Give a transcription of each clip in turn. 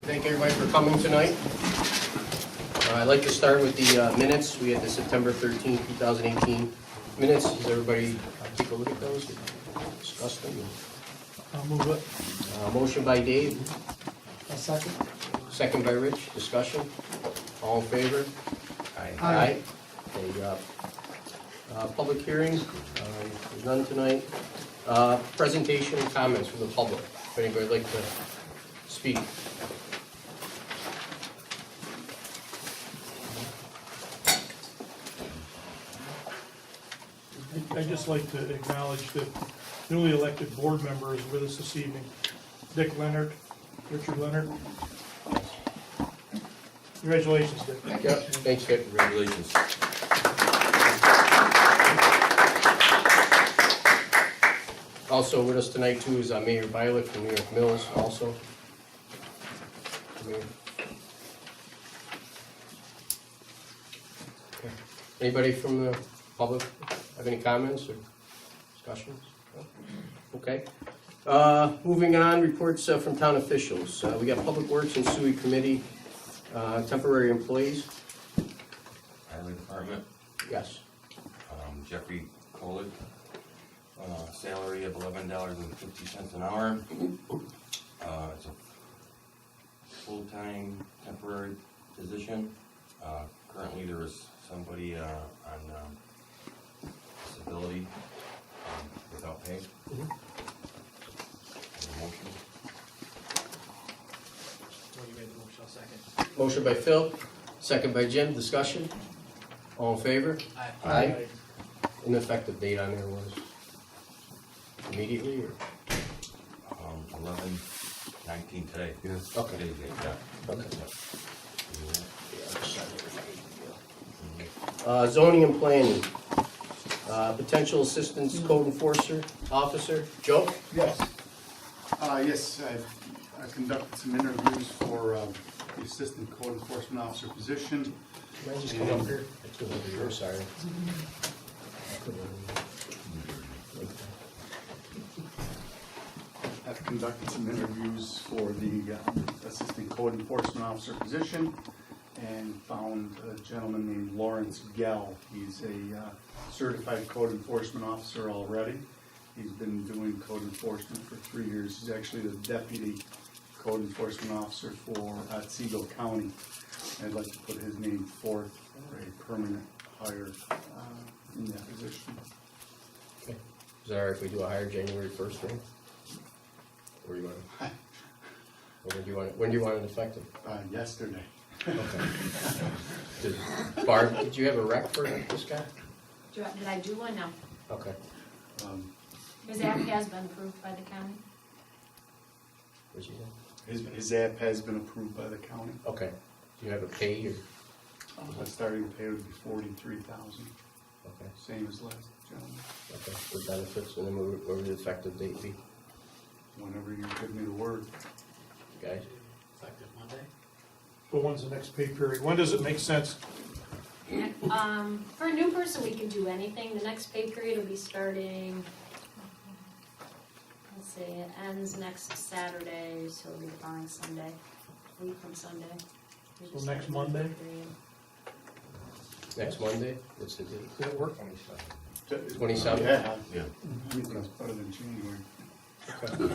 Thank everybody for coming tonight. I'd like to start with the minutes. We had the September 13, 2018 minutes. Does everybody take a look at those? Discuss them? I'll move it. Motion by Dave, A second. second by Rich. Discussion? All in favor? Aye. Okay, public hearing, there's none tonight. Presentation and comments from the public. If anybody would like to speak. I'd just like to acknowledge the newly elected board members with us this evening. Dick Leonard, Richard Leonard. Congratulations, Dick. Yep, thanks, Dick. Congratulations. Also with us tonight too is Mayor Violet from New York Mills also. Mayor. Okay. Anybody from the public have any comments or discussions? No? Okay. Moving on, reports from town officials. We got Public Works and SUI Committee, temporary employees. Highway Department, Yes. Jeffrey Kolick, salary of $11.50 an hour. It's a full-time temporary position. Currently there is somebody on disability without pay. Motion. You made the motion, I'll second. Motion by Phil, second by Jim. Discussion? All in favor? Aye. Aye. An effective date on there was immediately or? 11/19 today. Yes. Okay. Today's date, yeah. Okay. Zoning and planning. Potential assistance code enforcer officer. Joe? Yes. Yes, I've conducted some interviews for the assistant code enforcement officer position. Can I just come up here? I couldn't over here, sorry. I've conducted some interviews for the assistant code enforcement officer position and found a gentleman named Lawrence Gell. He's a certified code enforcement officer already. He's been doing code enforcement for 3 years. He's actually the deputy code enforcement officer for Otsego County. I'd like to put his name forth for a permanent hire in that position. Okay. Is that all right if we do a hire January 1st, right? Or you want to? Or when do you want it effective? Yesterday. Okay. Barb, did you have a rec for this guy? Did I do one? No. Okay. His app has been approved by the county. What'd you say? His app has been approved by the county. Okay. Do you have a pay or? The starting pay would be $43,000, Okay. same as last gentleman. Okay. For benefits, and then what would the effective date be? Whenever you give me the word. Guys? Effective Monday? But when's the next pay period? When does it make sense? For a new person, we can do anything. The next pay period will be starting, let's see, it ends next Saturday, so it'll be the following Sunday, a week from Sunday. So next Monday? Next Monday? What's the date? Does it work? 27? Yeah. Yeah. I think that's better than January. Okay.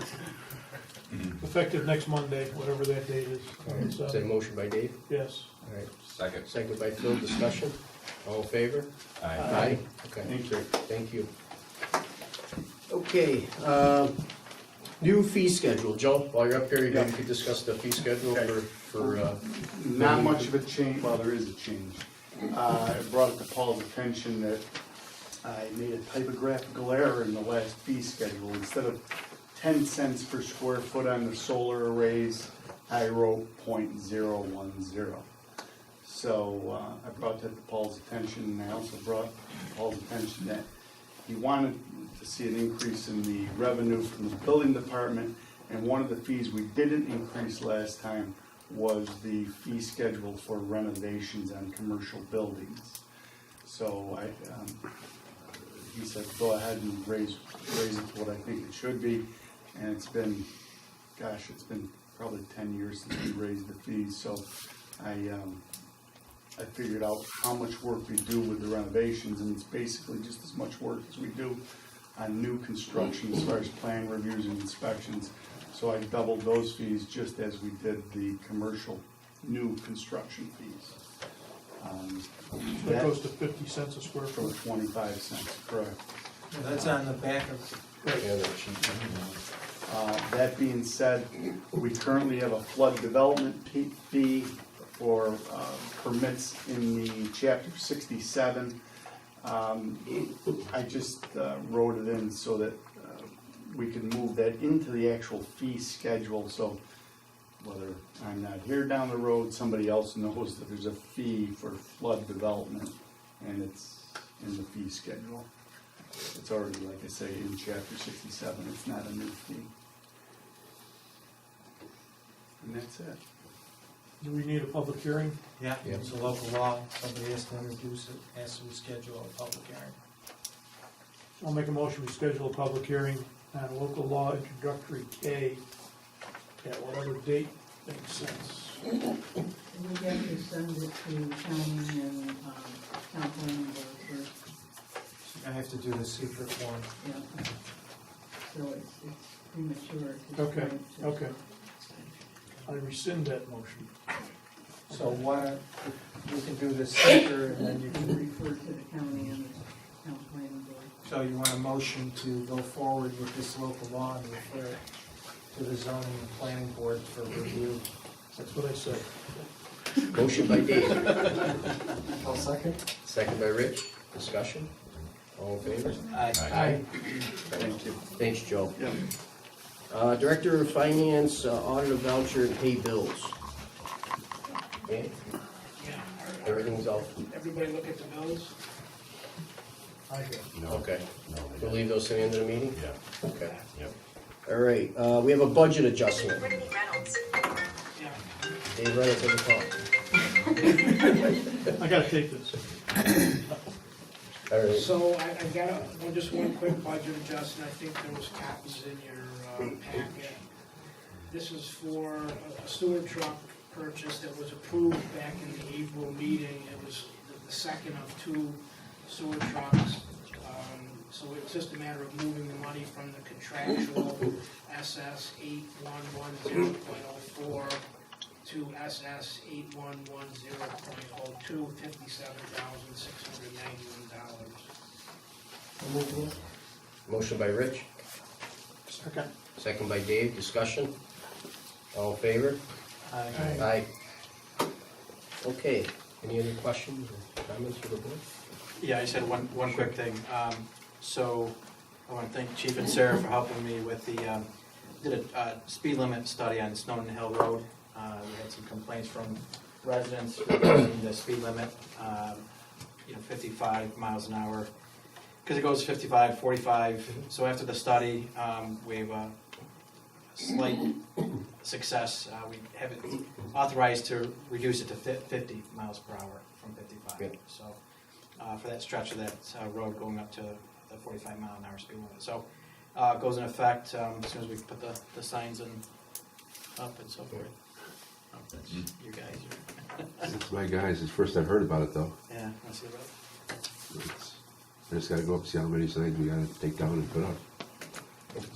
Effective next Monday, whatever that date is. All right. Say motion by Dave? Yes. All right. Second. Second by Phil. Discussion? All in favor? Aye. Okay. Thank you. Thank you. Okay, new fee schedule. Joe, while you're up here, you could discuss the fee schedule Okay. for, Not much of a change, well, there is a change. I brought it to Paul's attention that I made a typographical error in the last fee schedule. Instead of 10 cents per square foot on the solar arrays, I wrote .010. So I brought that to Paul's attention, and I also brought to Paul's attention that he wanted to see an increase in the revenue from the building department, and one of the fees we didn't increase last time was the fee schedule for renovations on commercial buildings. So he said, go ahead and raise it to what I think it should be, and it's been probably 10 years since we raised the fees, so I figured out how much work we do with the renovations, and it's basically just as much work as we do on new construction as far as plan reviews and inspections. So I doubled those fees just as we did the commercial new construction fees. So it goes to 50 cents a square From foot. 25 cents, correct. That's on the back of, Yeah, they're cheap. That being said, we currently have a flood development fee for permits in the chapter 67. I just wrote it in so that we can move that into the actual fee schedule, so whether I'm not here down the road, somebody else knows that there's a fee for flood development, and it's in the fee schedule. It's already, like I say, in chapter 67, it's not a new fee. And that's it. Do we need a public hearing? yeah, Yep. it's a local law, somebody has to introduce it, has to schedule a public hearing. I'll make a motion to schedule a public hearing on local law introductory K at whatever date makes sense. We have to send it to county and town planning board first, I have to do the secret form. yeah. So it's premature at this Okay, point to- okay. I rescind that motion. So why don't, we can do this secret, and then you to can, refer to the county and the town planning board. so you want a motion to go forward with this local law and refer it to the zoning and planning board for review. That's what I said. Motion by Dave, I'll second. second by Rich. Discussion? All in favor? Aye. Thank you. Thanks, Joe. Yeah. Director of Finance, audit of voucher and pay bills. Okay, everything's all, Everybody look at the bills. I got it. No. okay. No, they We'll don't. leave those to the end of the meeting? Yeah, Okay. yep. All right, we have a budget adjustment. Yeah. Dave Reynolds, have a call. I gotta take this. All right, So I got just one quick budget adjustment. I think there was copies in your packet. This is for a sewer truck purchase that was approved back in the April meeting. It was the second of two sewer trucks. So it's just a matter of moving the money from the contractual SS 8110.04 to SS 8110.02, $57,691. motion by Rich, Second. second by Dave. Discussion? All in favor? Aye. Aye. Okay, any other questions or comments for the board? Yeah, I just had one quick thing. So I want to thank Chief and Sarah for helping me with the, did a speed limit study on Snowden Hill Road. We had some complaints from residents regarding the speed limit, 55 miles an hour. Because it goes 55, 45. So after the study, we have a slight success. We have it authorized to reduce it to 50 miles per hour from 55. Good. So for that stretch of that road going up to the 45 mile an hour speed limit. So it goes in effect as soon as we put the signs in up and so forth. Oh, that's you guys. It's my guys, it's first I've heard about it though. Yeah, I see that. I just gotta go up and see how many signs we gotta take down and put up.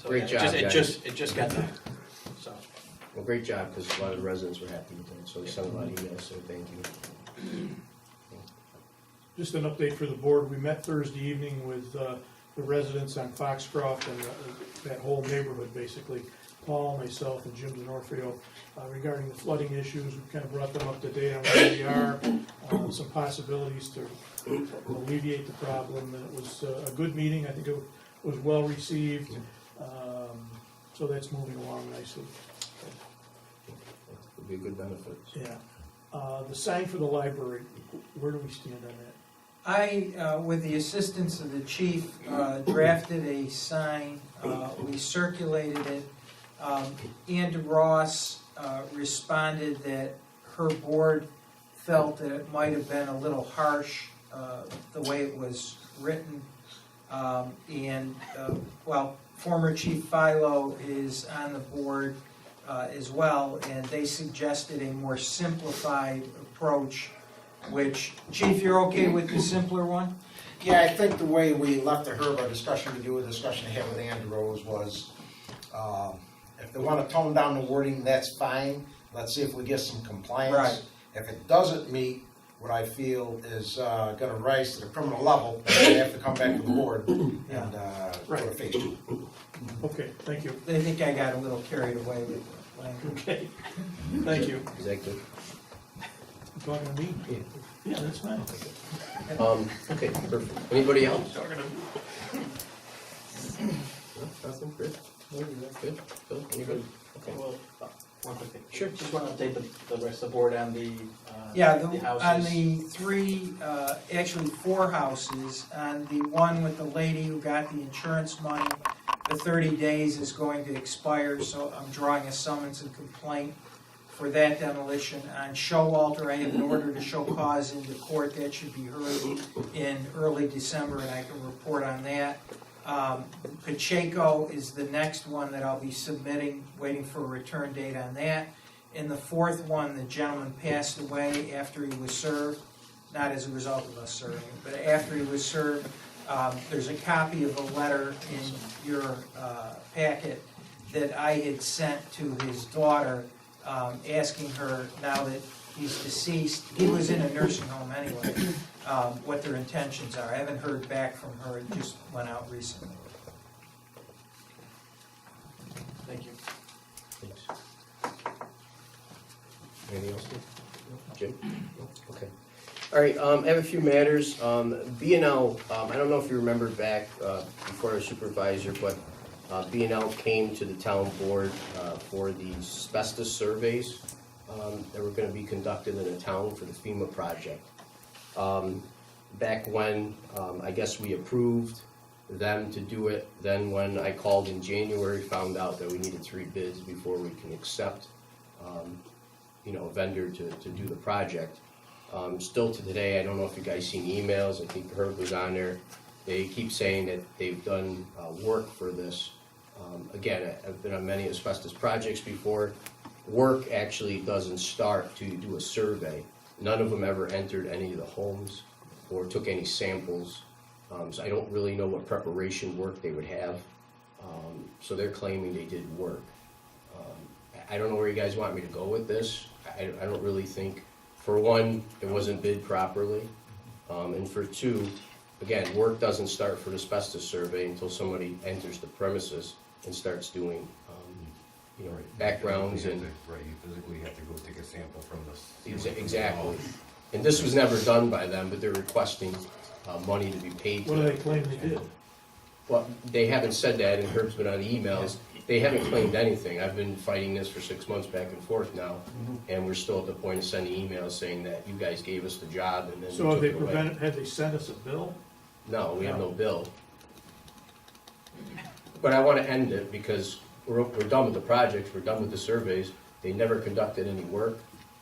So, Great yeah, job, it guys. just got done. So Well, great job, because a lot of the residents were happy with it, so they sent a lot of emails, so thank you. Just an update for the board. We met Thursday evening with the residents on Foxcroft and that whole neighborhood, basically. Paul, myself, and Jim DeNorfeo, regarding the flooding issues. We kind of brought them up to date on where we are, some possibilities to alleviate the problem. And it was a good meeting. I think it was well received. So that's moving along nicely. Would be a good benefit. Yeah. The sign for the library, where do we stand on that? I, with the assistance of the chief, drafted a sign. We circulated it. Ann Ross responded that her board felt that it might have been a little harsh, the way it was written. Well, former Chief Philo is on the board. as well, and they suggested a more simplified approach, which, Chief, you're okay with the simpler one? Yeah, I think the way we left to Herb, our discussion to do a discussion I had with Andy Rose was, if they want to tone down the wording, that's fine. Let's see if we get some compliance. Right. If it doesn't meet what I feel is going to rise to the criminal level, then they have to come back to the board and put a face to it. Okay, thank you. I think I got a little carried away with the language. Okay, thank you. Is that good? You talking to me? Yeah. Yeah, that's fine. Okay, perfect. Anybody else? Talking to me. No, nothing, Chris? No, you're good? Bill, anybody? Okay. Well, one quick thing. Sure. Just want to update the rest of the board on the, Yeah, the houses. on the three, actually 4 houses, on the one with the lady who got the insurance money, the 30 days is going to expire, so I'm drawing a summons and complaint for that demolition. On Showalter, I have an order to show cause into court. That should be heard in early December, and I can report on that. Pacheco is the next one that I'll be submitting, waiting for a return date on that. In the 4th one, the gentleman passed away after he was served, not as a result of us serving him, but after he was served. There's a copy of a letter in your packet that I had sent to his daughter, asking her, now that he's deceased, he was in a nursing home anyway, what their intentions are. I haven't heard back from her, it just went out recently. Thank you. Thanks. Anything else? Jim? No? Okay. All right, I have a few matters. B&L, I don't know if you remember back before our supervisor, but B&L came to the town board for the asbestos surveys that were going to be conducted in the town for the FEMA project. Back when, I guess we approved them to do it, then when I called in January, found out that we needed 3 bids before we can accept, a vendor to do the project. Still to today, I don't know if you guys seen emails, I think Herb was on there. They keep saying that they've done work for this. Again, I've been on many asbestos projects before. Work actually doesn't start to do a survey. None of them ever entered any of the homes or took any samples. So I don't really know what preparation work they would have. So they're claiming they did work. I don't know where you guys want me to go with this. I don't really think, for one, it wasn't bid properly. And for 2, again, work doesn't start for the asbestos survey until somebody enters the premises and starts doing, backgrounds and. Right, you physically have to go take a sample from the. Exactly. And this was never done by them, but they're requesting money to be paid to What do them. they claim they did? Well, they haven't said that, and Herb's been on emails. They haven't claimed anything. I've been fighting this for 6 months back and forth now, and we're still at the point of sending emails saying that you guys gave us the job and then you So have took they it away. had they sent us a bill? No, we have no bill. But I want to end it because we're done with the project, we're done with the surveys. They never conducted any work.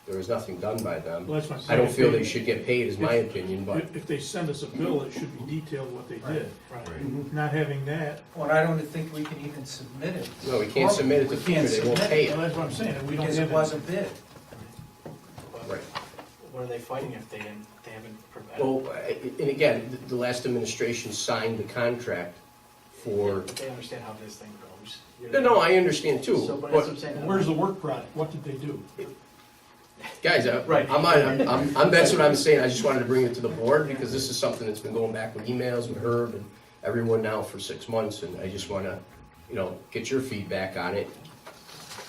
There was nothing done by them. Well, that's what I'm I don't saying. feel they should get paid, is my opinion, but If they send us a bill, it should be detailed what they did. Right. Not having that, Well, I don't think we can even submit it. no, we can't submit it to We can't FEMA, they won't submit pay well, it. that's what I'm saying, and we don't Because have it that. wasn't bid. Right. What are they fighting if they haven't provided? Well, and again, the last administration signed the contract for, But they understand how this thing goes. no, I understand too, So, but that's what I'm but saying. Where's the work product? What did they do? guys, Right. that's what I'm saying, I just wanted to bring it to the board because this is something that's been going back with emails with Herb and everyone now for 6 months, and I just wanna, get your feedback on it,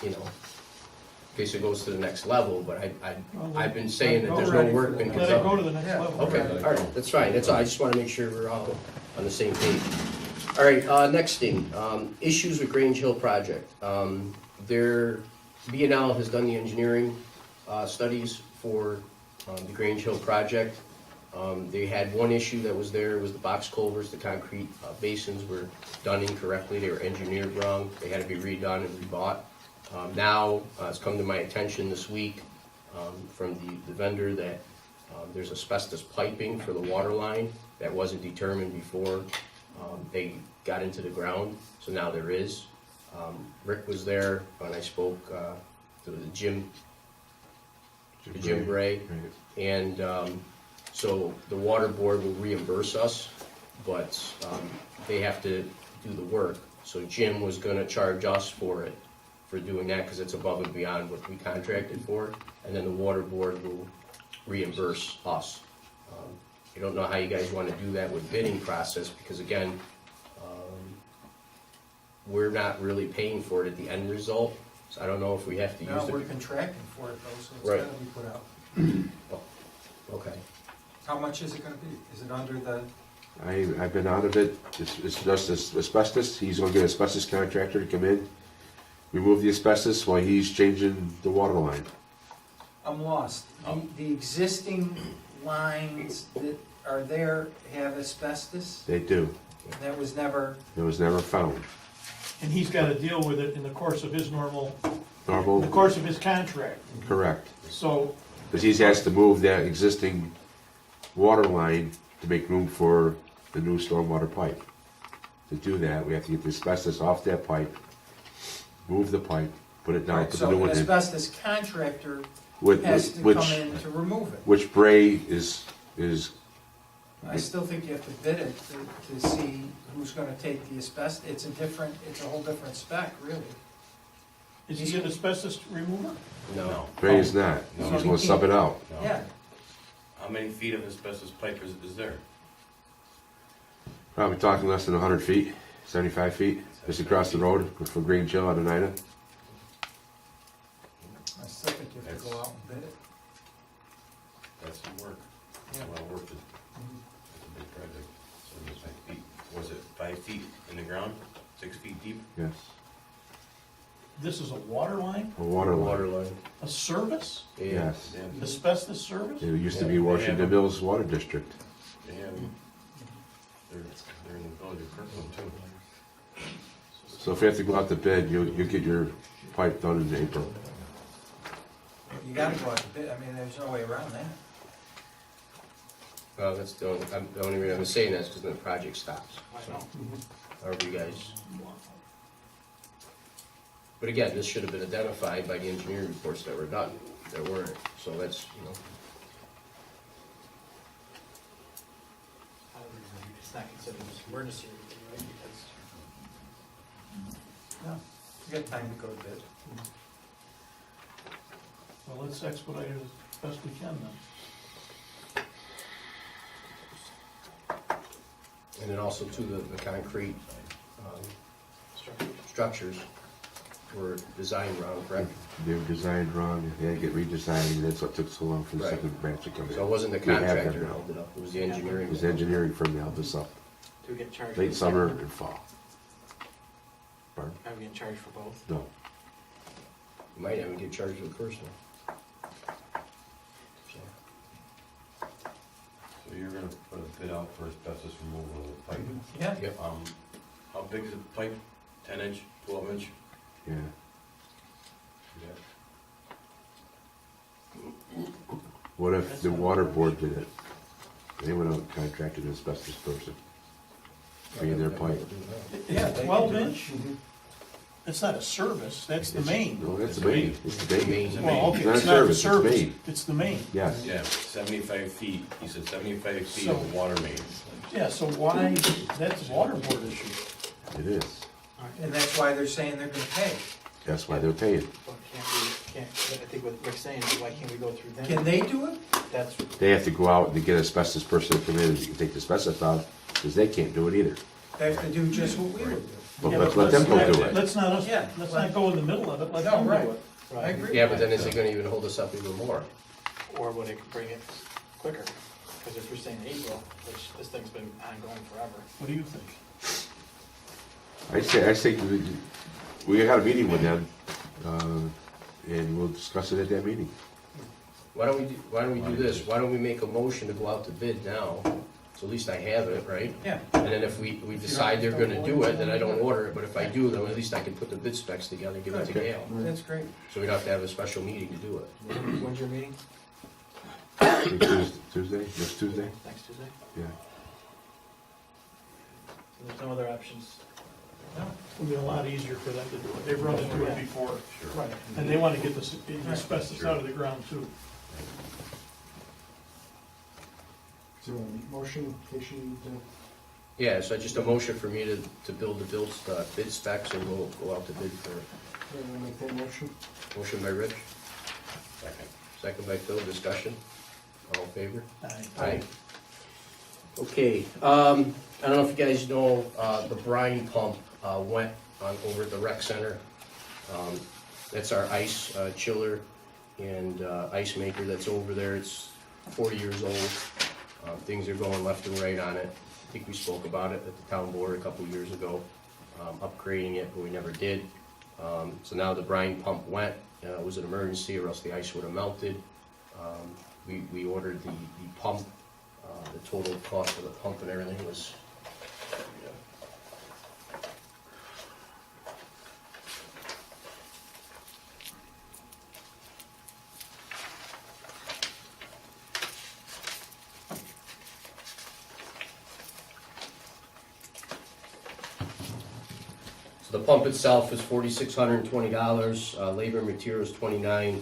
in case it goes to the next level, but I've been saying that there's no work been Let it go to conducted. the next Yeah. level. Okay, all right, that's fine, that's all, I just wanna make sure we're all on the same page. All right, next thing, issues with Grange Hill project. B&L has done the engineering studies for the Grange Hill project. They had one issue that was there, was the box culverts, the concrete basins were done incorrectly, they were engineered wrong, they had to be redone and rebought. Now, it's come to my attention this week from the vendor that there's asbestos piping for the water line that wasn't determined before they got into the ground, so now there is. Rick was there, and I spoke to the Jim Bray, and so the water board will reimburse us, but they have to do the work. So Jim was gonna charge us for it, for doing that, because it's above and beyond what we contracted for, and then the water board will reimburse us. I don't know how you guys wanna do that with bidding process, because again, we're not really paying for it at the end result, so I don't know if we have to use No, the. we're contracting for it though, so it's Right. gotta be put out. Okay. How much is it gonna be? Is it under the, I've been out of it, it's just asbestos, he's gonna get an asbestos contractor to come in, remove the asbestos while he's changing the water line. I'm lost. The existing lines that are there have asbestos? They do, That was never, it was never found. And he's gotta deal with it in the course of his in the Normal, course of his contract. correct, So, because he has to move that existing water line to make room for the new stormwater pipe. To do that, we have to get the asbestos off that pipe, move the pipe, put it down, right, put the so new an one in. asbestos contractor Which, has to come in to remove it. which Bray is, I still think you have to bid it to see who's gonna take the asbestos. It's a whole different spec, really. is he an asbestos remover? No. Bray is not, No. he's gonna sub it out. No. Yeah, How many feet of asbestos pipe is there? Probably talking less than 100 feet, 75 feet, just across the road from Green Chill out of Nina. I still think you have to go out and bid it. That's some work. Yeah. A lot of work. It's a big project. So it's 5 feet. Was it 5 feet in the ground? 6 feet deep? Yes, This is a water line, a water Water line, line. a service, Yeah. yes. Damn. asbestos service? It used to be Washington Mills Water District. They have, they're in the village of Kirkland too. So if you have to go out to bid, you'll get your pipe done in April. You gotta go out to bid. I mean, there's no way around that. That's the only reason I'm saying that is because then the project stops. I know. However you guys. But again, this should have been identified by the engineering reports that were done. There weren't, so that's, It's not considered an emergency, right? Because No, you got time to go to bid. Well, let's expedite it as best we can then. And then also too, the concrete structures were designed wrong, correct? They were designed wrong, they had to get redesigned, and that's what took so long for the Right. second branch to come in. So it wasn't the We have that contractor that now. held it up, it was the It engineering. was the engineering firm that helped us up, do we get charged? late for the summer second and fall. Pardon? one? Are we getting charged for both? No, You might even get charged with the first one. So, So you're gonna put a bid out for asbestos removal of the pipe. Yeah, Yep. How big is the pipe? 10 inch, 12 inch? yeah. What if the water board did it? They went out and contracted an asbestos person, clean their pipe. Yeah, they can 12 do it. inch? It's not a service, that's the main. No, that's the main, it's the main. Well, okay, It's not it's not the service, it's service, main. it's the main. Yes, Yeah, 75 feet. He said 75 feet So- of water main. Yeah, so why, that's a water board issue. it is. and that's why they're saying they're gonna pay. That's why they're paying. But I think what Rick's saying is, why can't we go through them? Can they do it? That's, They have to go out and get an asbestos person to come in and take the asbestos out, because they can't do it either. They have to do just what we would do. But Yeah, let's but let them go not- do it. Let's not, Yeah. let's not go in the middle of it, let No, them right. do it. I agree. Yeah, but then is it gonna even hold us up even more? or would it bring it quicker? Because if you're saying April, which this thing's been ongoing forever. What do you think? I say, we had a meeting with them, and we'll discuss it at that meeting. Why don't we do this? Why don't we make a motion to go out to bid now? So at least I have it, right? Yeah. And then if we decide they're gonna do it, then I don't order it, but if I do, then at least I can put the bid specs together, give it to Okay. Gail. That's great. So we don't have to have a special meeting to do it. When's your meeting? I think Tuesday, next Tuesday? Next Tuesday? Yeah. So there's no other options It'll be a lot easier for them to do it. They've run into it before. Sure. Right. And they wanna get the asbestos out of the ground too. So, motion, in case you need to. Yeah, so just a motion for me to build the bid specs, and we'll go out to bid for it. Make that motion. Motion by Rich, Second. second by Phil, discussion. All in favor? Aye. Okay, I don't know if you guys know, the brine pump went on over at the rec center. That's our ice chiller and ice maker that's over there. It's 40 years old. Things are going left and right on it. I think we spoke about it at the town board a couple of years ago, upgrading it, but we never did. So now the brine pump went. It was an emergency, or else the ice would have melted. We ordered the pump. The total cost of the pump and everything was, so the pump itself is $4,620, labor and materials $29,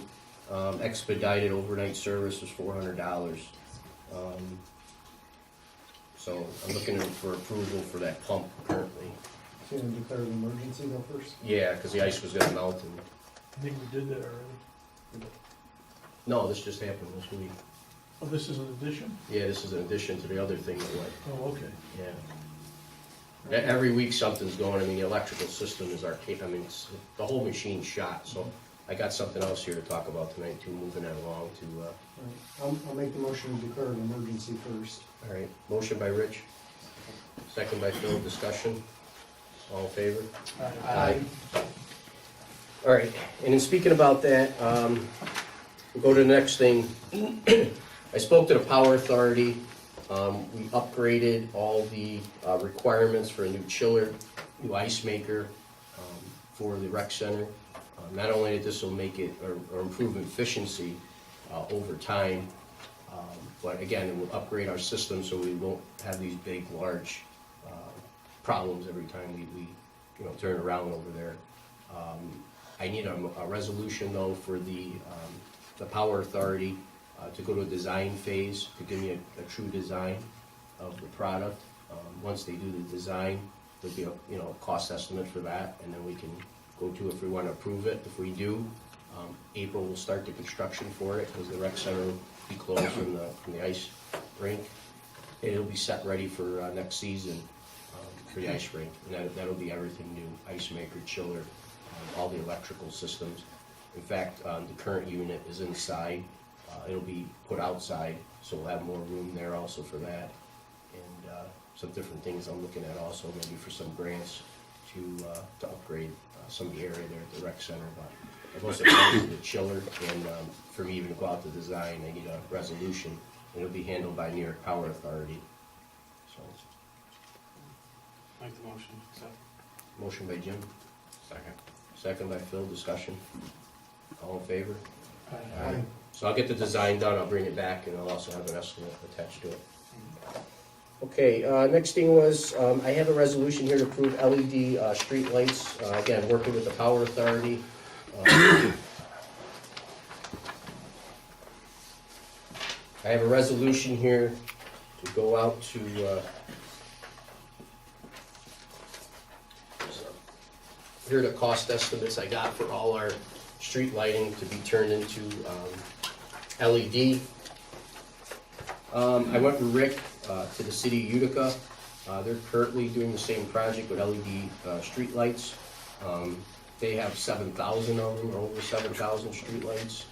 expedited overnight service was $400. So I'm looking for approval for that pump currently. So you want to declare an emergency though first? Yeah, because the ice was gonna melt and, I think we did that already. no, this just happened this week. Oh, this is an addition? Yeah, this is in addition to the other thing that went, Oh, okay. yeah. Every week something's going, I mean, the electrical system is archaic, I mean, the whole machine's shot, so I got something else here to talk about tonight too, moving that along to, I'll make the motion to declare an emergency first. all right, motion by Rich, second by Phil, discussion, all in favor? Aye. All right, and in speaking about that, we'll go to the next thing. I spoke to the Power Authority. We upgraded all the requirements for a new chiller, new ice maker for the rec center. Not only that this will make it or improve efficiency over time, but again, it will upgrade our system so we won't have these big, large problems every time we turn around over there. I need a resolution though for the Power Authority to go to a design phase to give me a true design of the product. Once they do the design, there'll be a cost estimate for that, and then we can go to if we want to approve it. If we do, April we'll start the construction for it because the rec center will be closed from the ice rink. It'll be set ready for next season for the ice rink, and that'll be everything new: ice maker, chiller, all the electrical systems. In fact, the current unit is inside. It'll be put outside, so we'll have more room there also for that. And some different things I'm looking at also, maybe for some grants to upgrade some of the area there at the rec center. But I've also planned the chiller, and for me even to go out to design, I need a resolution. It'll be handled by New York Power Authority. So, Make the motion, so. motion by Jim, Second. second by Phil, discussion. All in favor? Aye. So I'll get the design done, I'll bring it back, and I'll also have an estimate attached to it. Okay, next thing was, I have a resolution here to approve LED street lights. Again, working with the Power Authority. I have a resolution here to go out to, here are the cost estimates I got for all our street lighting to be turned into LED. I went with Rick to the city of Utica. They're currently doing the same project with LED street lights. They have 7,000 of them, or over 7,000 street lights.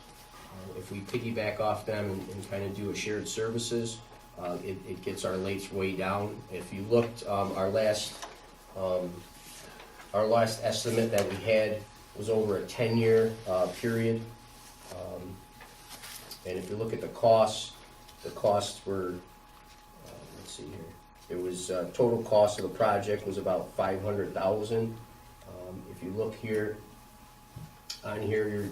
If we piggyback off them and kind of do a shared services, it gets our rates way down. If you looked, our last estimate that we had was over a 10-year period. And if you look at the costs were, let's see here, it was, total cost of the project was about 500,000. If you look here, on here,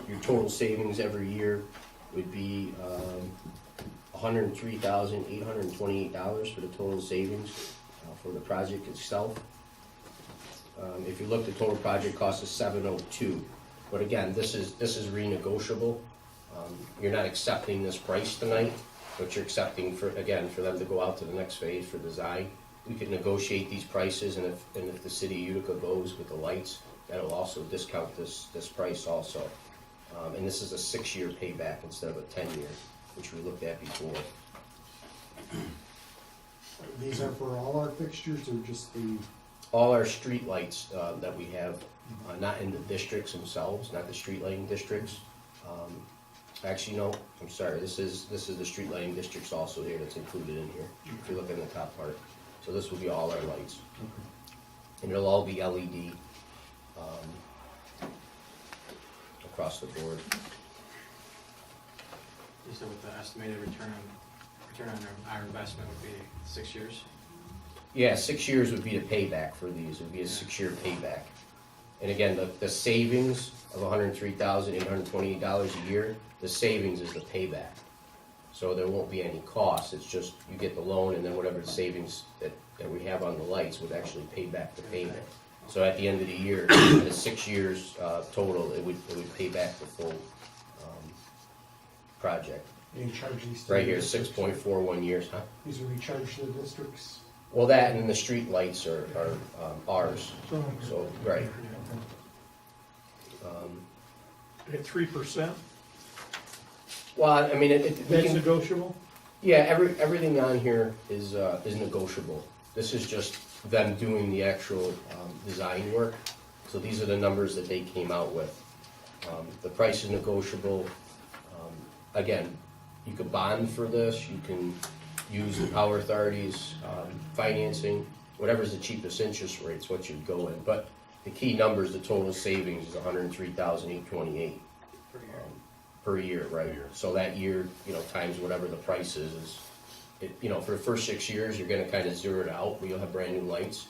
your total savings every year would be $103,828 for the total savings for the project itself. If you look, the total project cost is $702. But again, this is renegotiable. You're not accepting this price tonight, but you're accepting for them to go out to the next phase for design. We could negotiate these prices, and if the city of Utica goes with the lights, that'll also discount this price also. And this is a 6-year payback instead of a 10-year, which we looked at before. These are for all our fixtures or just the, All our street lights that we have, not in the districts themselves, not the street lighting districts. Actually, no, I'm sorry, this is the street lighting districts also here that's included in here, if you look in the top part. So this will be all our lights. And it'll all be LED across the board. You said what the estimated return on our investment would be 6 years? Yeah, 6 years would be the payback for these, it would be a 6-year payback. And again, the savings of $103,828 a year, the savings is the payback. So there won't be any cost, it's just you get the loan and then whatever the savings that we have on the lights would actually pay back the payment. So at the end of the year, the 6 years total, it would pay back the full project. you charge these to Right the here, districts? 6.41 years, huh? These are recharged to the districts? Well, that and the street lights are ours, so, right. At 3%, Well, I mean, we that's can, negotiable? yeah, everything on here is negotiable. This is just them doing the actual design work. So these are the numbers that they came out with. The price is negotiable. Again, you could bond for this, you can use the power authorities, financing, whatever's the cheapest interest rates, what you'd go in. But the key numbers, the total savings is $103,828 per year, right? So that year, times whatever the price is, for the first 6 years, you're gonna kind of zero it out, but you'll have brand new lights.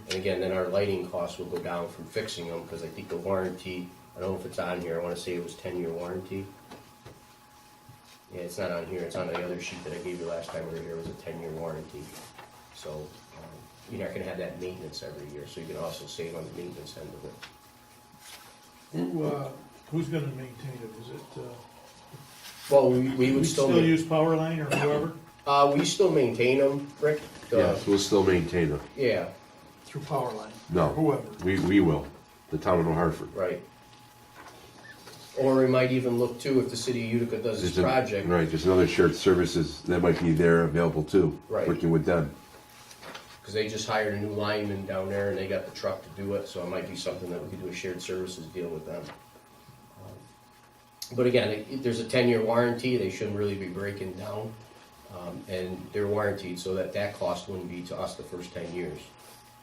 And again, then our lighting costs will go down from fixing them, because I think the warranty, I don't know if it's on here, I wanna say it was 10-year warranty. Yeah, it's not on here, it's on the other sheet that I gave you last time we were here, it was a 10-year warranty. So, you're not gonna have that maintenance every year, so you can also save on the maintenance end of it. Who's gonna maintain it? Is it, Well, we we would still still, use Powerline or whoever we still maintain them, Rick. Yes, we'll still maintain them. Yeah, through Powerline? No. Whoever. We will, the town of New Hartford. right. Or we might even look too, if the city of Utica does this There's a- project, Right, there's another shared services that might be there available too. Right. Working with them. because they just hired a new lineman down there and they got the truck to do it, so it might be something that we could do a shared services deal with them. But again, there's a 10-year warranty, they shouldn't really be breaking down, and they're warranted, so that cost wouldn't be to us the first 10 years.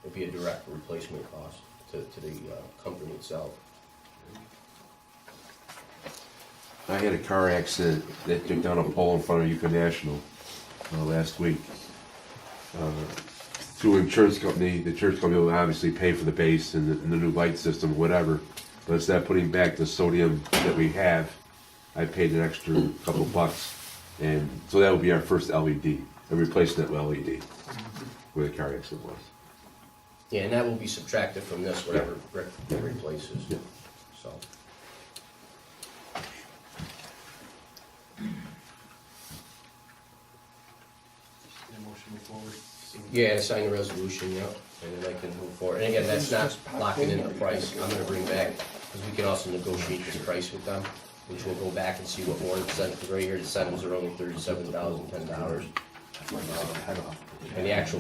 It'd be a direct replacement cost to the company itself. I had a car accident that took down a pole in front of Utica National last week. Through insurance company, the insurance company will obviously pay for the base and the new light system, whatever. But instead of putting back the sodium that we have, I paid an extra couple bucks. And so that would be our first LED, and replacing that with LED, where the car accident was. Yeah, and that will be subtracted from this, whatever Rick replaces, Yeah. so. Need a motion to move forward? Yeah, sign the resolution, yeah, and then I can move forward. And again, that's not locking in the price. I'm gonna bring back, because we can also negotiate this price with them, which we'll go back and see what more incentives, because right here, the incentives are only $37,010. And the actual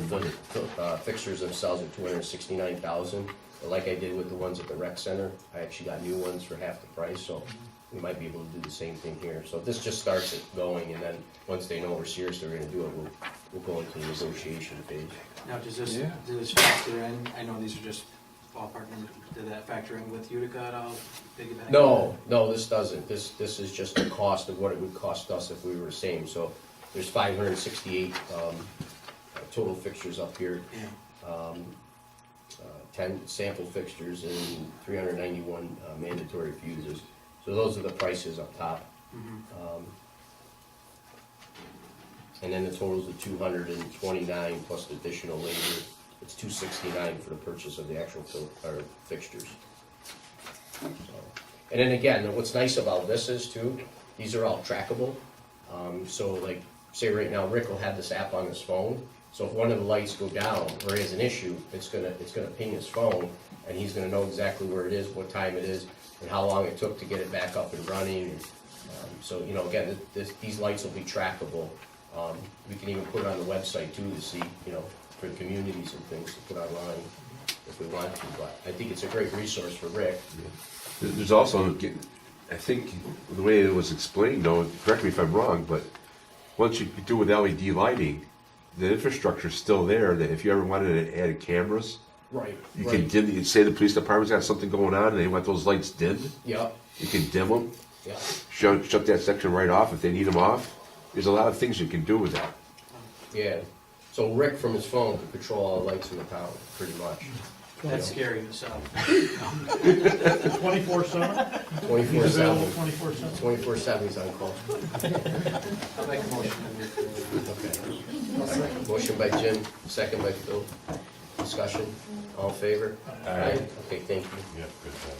fixtures themselves are $269,000. But like I did with the ones at the rec center, I actually got new ones for half the price, so we might be able to do the same thing here. So this just starts it going, and then, once they know we're serious, they're gonna do it, we'll go into the negotiation phase. Now, does this factor in, I know these are just ballpark numbers, did that factor in with Utica at all? Piggyback? No, this doesn't. This is just the cost of what it would cost us if we were the same. So there's 568 total fixtures up here, Yeah. 10 sample fixtures and 391 mandatory fuses. So those are the prices up top. And then the totals of 229 plus the additional labor it's $269 for the purchase of the actual or fixtures. So, and then again, what's nice about this is too, these are all trackable. So like, say right now, Rick will have this app on his phone. So if one of the lights go down or he has an issue, it's gonna ping his phone, and he's gonna know exactly where it is, what time it is, and how long it took to get it back up and running. So, you know, again, these lights will be trackable. We can even put it on the website too to see, you know, for the communities and things to put online if we want to. But I think it's a great resource for Rick. There's also, I think, the way it was explained, though, correct me if I'm wrong, but once you do with LED lighting, the infrastructure's still there, that if you ever wanted to add cameras, Right. you can dim, you say the police department's got something going on and they want those lights dimmed, Yep, you can dim them, yep. shut that section right off if they need them off. There's a lot of things you can do with that. Yeah. So Rick from his phone can control all the lights in the town, pretty much. That's scary in itself. 24/7? 24/7. 24/7? 24/7 is on call. I'll make a motion. Okay. Motion by Jim, second by Phil. Discussion, all in favor? Aye. Okay, thank you. Yep, good job.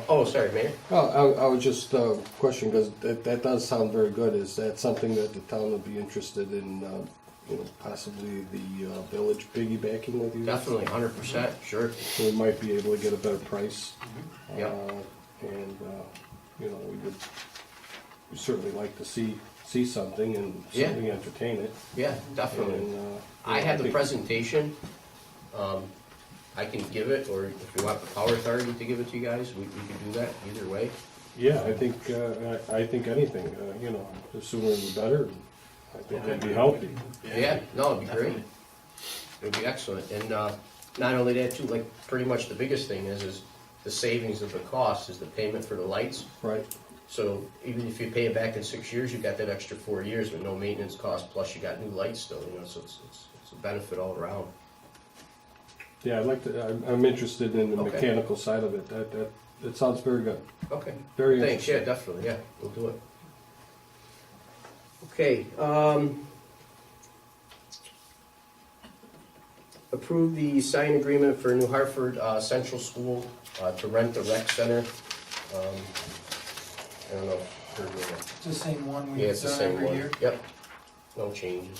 Oh, sorry, Mayor. Well, I was just questioning, because that does sound very good. Is that something that the town would be interested in, you know, possibly the village piggybacking with you? Definitely, 100%, sure. So we might be able to get a better price. Yep. And, you know, we'd certainly like to see something and Yeah. certainly entertain it. Yeah, definitely. And, I have the think- presentation. I can give it, or if you want the power authority to give it to you guys, we can do that either way. Yeah, I think anything, you know, the sooner the better. I think that'd be healthy. Yeah, no, it'd be great. It'd be excellent. And not only that too, like, pretty much the biggest thing is the savings of the cost is the payment for the lights. Right. So even if you pay it back in 6 years, you got that extra 4 years with no maintenance cost, plus you got new lights still, you know, so it's a benefit all around. Yeah, I'd like to, I'm interested in the Okay. mechanical side of it. That sounds very good. Okay. Very Thanks, interesting. yeah, definitely, yeah, we'll do it. Okay, approve the sign agreement for New Hartford Central School to rent the rec center. I don't know. It's the same one Yeah, we've it's the done same every one. year. Yep, no changes.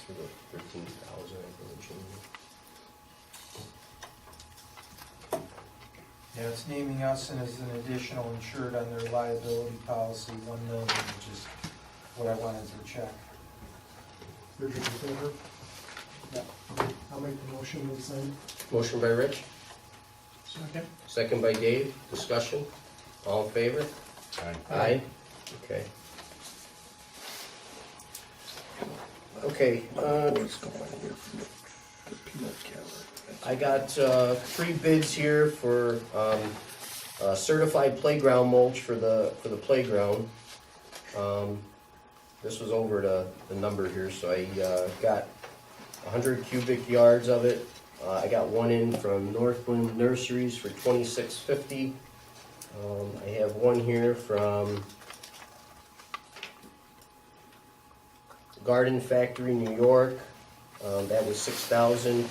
For the 13,000, I think, changes. Yeah, it's naming us and as an additional insured on their liability policy, 1 million, which is what I wanted to check. Richard, in favor? Yeah. I'll make the motion to sign. Motion by Rich, Second? second by Dave, discussion, all in favor? Aye. Okay. Okay, I got 3 bids here for certified playground mulch for the playground. This was over the number here, so I got 100 cubic yards of it. I got one in from Northland Nurseries for $26.50. I have one here from Garden Factory, New York. That was $6,000.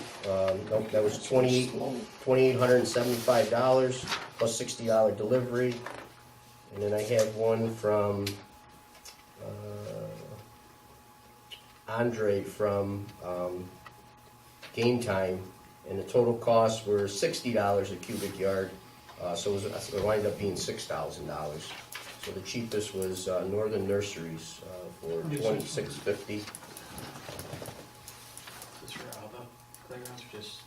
Nope, that was $2,875 plus $60 delivery. And then I have one from Andre from Game Time, and the total costs were $60 a cubic yard. So it wound up being $6,000. So the cheapest was Northern Nurseries for $26.50. Is for all the playgrounds or just?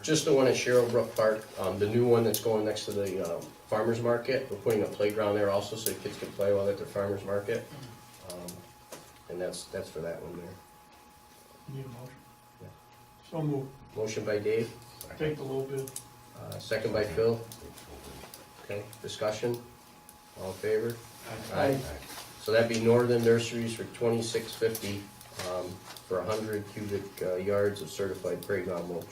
Just the one at Sherrillbrook Park, the new one that's going next to the farmer's market. We're putting a playground there also so the kids can play while they're at the farmer's market. And that's for that one there. Need a motion? Yeah. So move. Motion by Dave, Take the low bid. second by Phil. Okay, discussion, all in favor? Aye. So that'd be Northern Nurseries for $26.50 for 100 cubic yards of certified playground mulch.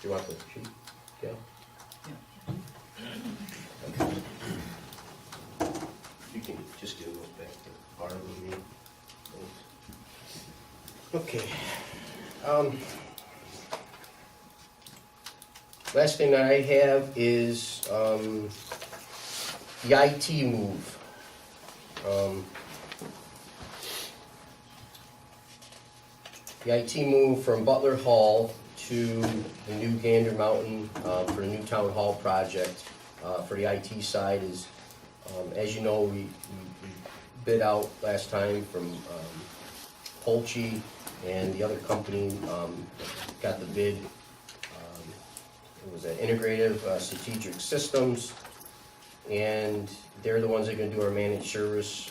Do you want the sheet? Yeah? Okay. You can just do Okay. Last thing that I have is the IT move. The IT move from Butler Hall to the new Gander Mountain for the new town hall project for the IT side is, as you know, we bid out last time from Polchi, and the other company got the bid. It was an integrative strategic systems, and they're the ones that are gonna do our managed service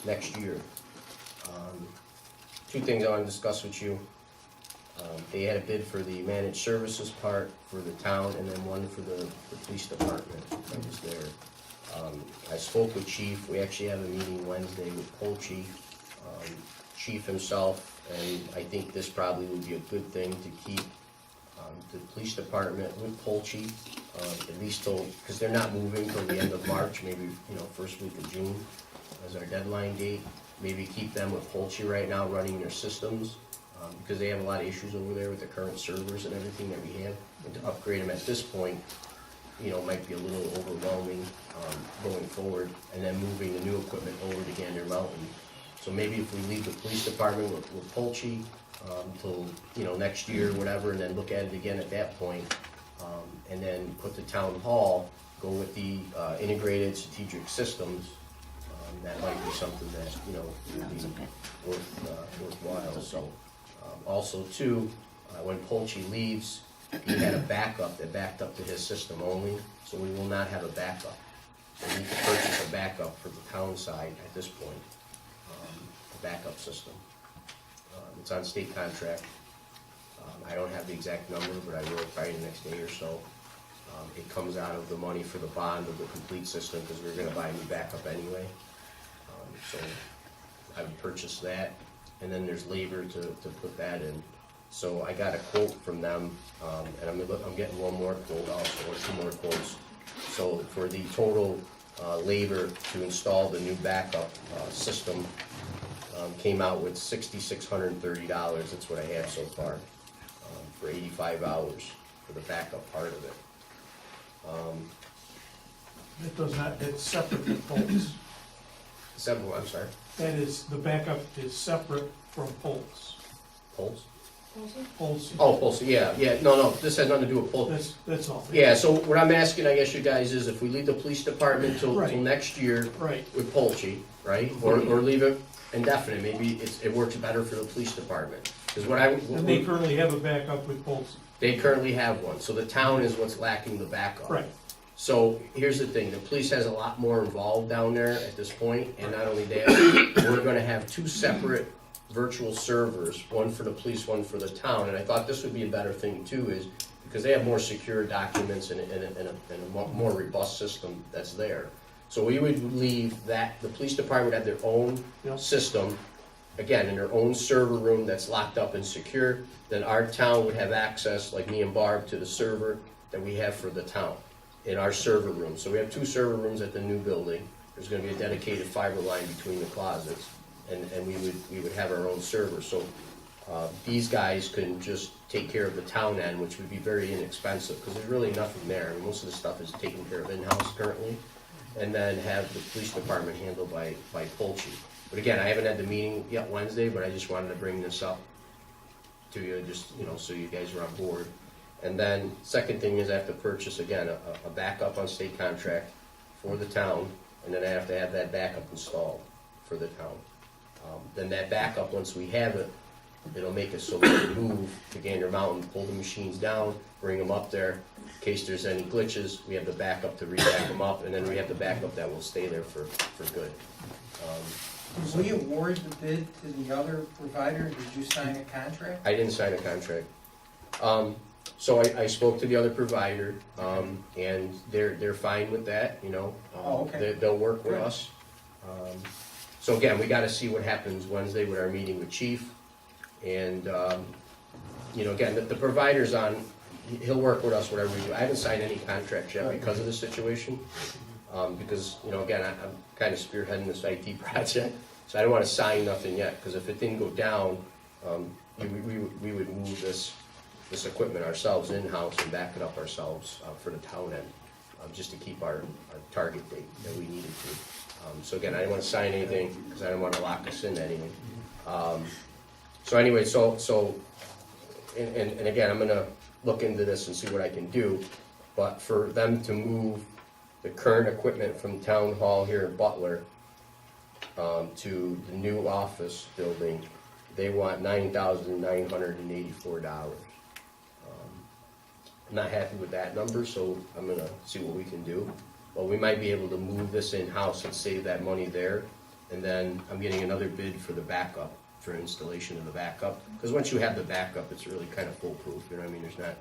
next year. Two things I want to discuss with you. They had a bid for the managed services part for the town, and then one for the police department that was there. I spoke with Chief. We actually have a meeting Wednesday with Polchi, Chief himself, and I think this probably would be a good thing to keep the police department with Polchi, at least till, because they're not moving till the end of March, maybe, first week of June as our deadline date. Maybe keep them with Polchi right now running their systems, because they have a lot of issues over there with the current servers and everything that we have. And to upgrade them at this point, might be a little overwhelming going forward, and then moving the new equipment over to Gander Mountain. So maybe if we leave the police department with Polchi till, next year, whatever, and then look at it again at that point, and then put the town hall, go with the integrated strategic systems. That might be something that, would be worthwhile. So, also too, when Polchi leaves, he had a backup that backed up to his system only, so we will not have a backup. We need to purchase a backup for the town side at this point, a backup system. It's on state contract. I don't have the exact number, but I will probably the next day or so. It comes out of the money for the bond of the complete system, because we're gonna buy a new backup anyway. So I would purchase that, and then there's labor to put that in. So I got a quote from them, and I'm getting one more quote also, or two more quotes. So for the total labor to install the new backup system, came out with $6,630. That's what I have so far, for 85 hours for the backup part of it. It does not, it's separate from Pulse. I'm sorry, That is, the backup is separate from Pulse. Pulse? Pulse. Oh, Pulse, yeah, no, this has nothing to do with Pulse. That's all. Yeah, so what I'm asking, I guess, you guys, is if we leave the police department till Right. next year Right. with Polchi, right? Or leave it indefinite, maybe it works better for the police department. Because And they currently have a backup with Pulse. they currently have one, so the town is what's lacking the backup. Right. So here's the thing, the police has a lot more involved down there at this point, and not only that, we're gonna have two separate virtual servers, one for the police, one for the town, and I thought this would be a better thing too, is because they have more secure documents and a more robust system that's there. So we would leave that, the police department had their own system, again, in their own server room that's locked up and secure, then our town would have access, like me and Barb, to the server that we have for the town in our server room. So we have two server rooms at the new building. There's gonna be a dedicated fiber line between the closets, and we would have our own server. So these guys can just take care of the town end, which would be very inexpensive, because there's really nothing there. I mean, most of the stuff is taken care of in-house currently, and then have the police department handled by Polchi. But again, I haven't had the meeting yet Wednesday, but I just wanted to bring this up to you, just, so you guys are on board. And then, second thing is I have to purchase, again, a backup on state contract for the town, and then I have to have that backup installed for the town. Then that backup, once we have it, it'll make it so we can move to Gander Mountain, pull the machines down, bring them up there. In case there's any glitches, we have the backup to re-back them up, and then we have the backup that will stay there for good. Did we award the bid to the other provider? Did you sign a contract? I didn't sign a contract. So I spoke to the other provider, and they're fine with that, Oh, okay. They'll work with Good. us. So again, we gotta see what happens Wednesday with our meeting with Chief. And, again, the provider's on, he'll work with us whatever we do. I haven't signed any contracts yet because of the situation. Because, again, I'm kind of spearheading this IT project, so I don't wanna sign nothing yet, because if it didn't go down, we would move this equipment ourselves in-house and back it up ourselves for the town end, just to keep our target date that we needed to. So again, I didn't want to sign anything because I didn't want to lock us into anything. So anyway, and again, I'm gonna look into this and see what I can do, but for them to move the current equipment from town hall here in Butler to the new office building, they want $9,984. I'm not happy with that number, so I'm gonna see what we can do. But we might be able to move this in-house and save that money there, and then I'm getting another bid for the backup, for installation of the backup, because once you have the backup, it's really kind of foolproof, you know what I mean? There's not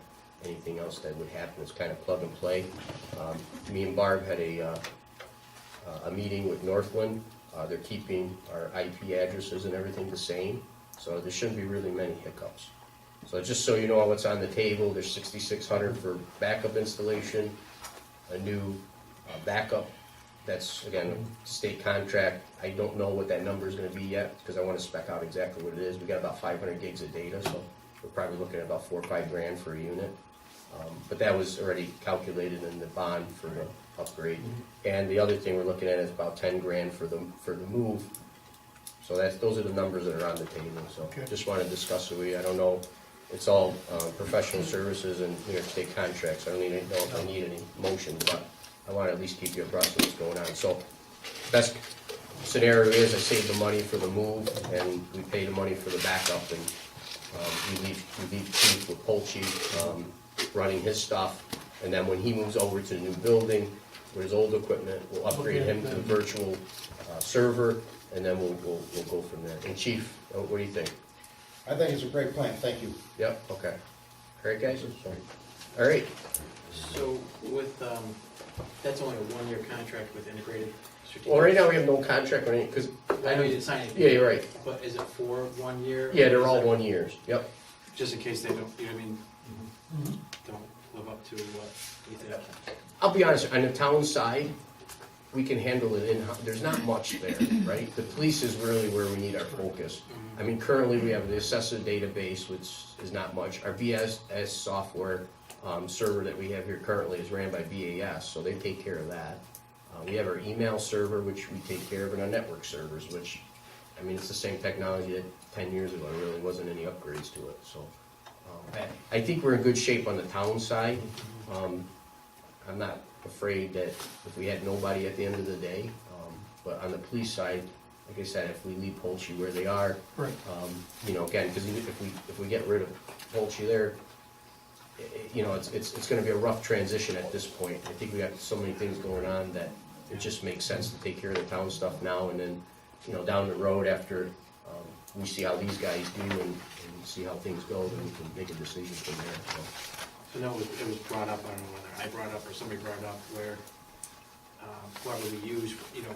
anything else that would happen, it's kind of plug and play. Me and Barb had a meeting with Northland, they're keeping our IP addresses and everything the same, so there shouldn't be really many hiccups. So just so you know what's on the table, there's $6,600 for backup installation, a new backup, that's again, a state contract. I don't know what that number is gonna be yet, because I wanna spec out exactly what it is. We got about 500 gigs of data, so we're probably looking at about $4 or $5 grand for a unit. But that was already calculated in the bond for the upgrade. And the other thing we're looking at is about 10 grand for the move. So those are the numbers that are on the table, so Okay. just wanna discuss it with you. I don't know, it's all professional services and New York State contracts. I don't even know if I need any motion, but I want to at least keep you abreast of what's going on. So, best scenario is I save the money for the move, and we pay the money for the backup, and we leave Chief with Polchi running his stuff, and then when he moves over to the new building with his old equipment, we'll upgrade him to the virtual server, and then we'll go from there. And Chief, what do you think? I think it's a great plan, thank you. Yep. Okay. All right, guys. All right. So with, that's only a one-year contract with integrated strategic. Well, right now we have no contract or anything, because I know you didn't sign anything. yeah, you're right. But is it for 1 year? Yeah, or they're is all it- 1 year. Yep. Just in case they don't, you know what I mean? Don't live up to what you think. I'll be honest, on the town side, we can handle it in-house. There's not much there, right? The police is really where we need our focus. I mean, currently, we have the assessor database, which is not much. Our BSS software server that we have here currently is ran by BAS, so they take care of that. We have our email server, which we take care of, and our network servers, which, I mean, it's the same technology that 10 years ago, there really wasn't any upgrades to it, so. I think we're in good shape on the town side. I'm not afraid that if we had nobody at the end of the day, but on the police side, like I said, if we leave Polchi where they are, Right. you know, again, because if we get rid of Polchi there, you know, it's gonna be a rough transition at this point. I think we got so many things going on that it just makes sense to take care of the town stuff now, and then, you know, down the road after we see how these guys do and see how things go, then we can make a decision from there, so. So no, it was brought up, I don't know whether I brought it up or somebody brought it up, where whoever we used, you know,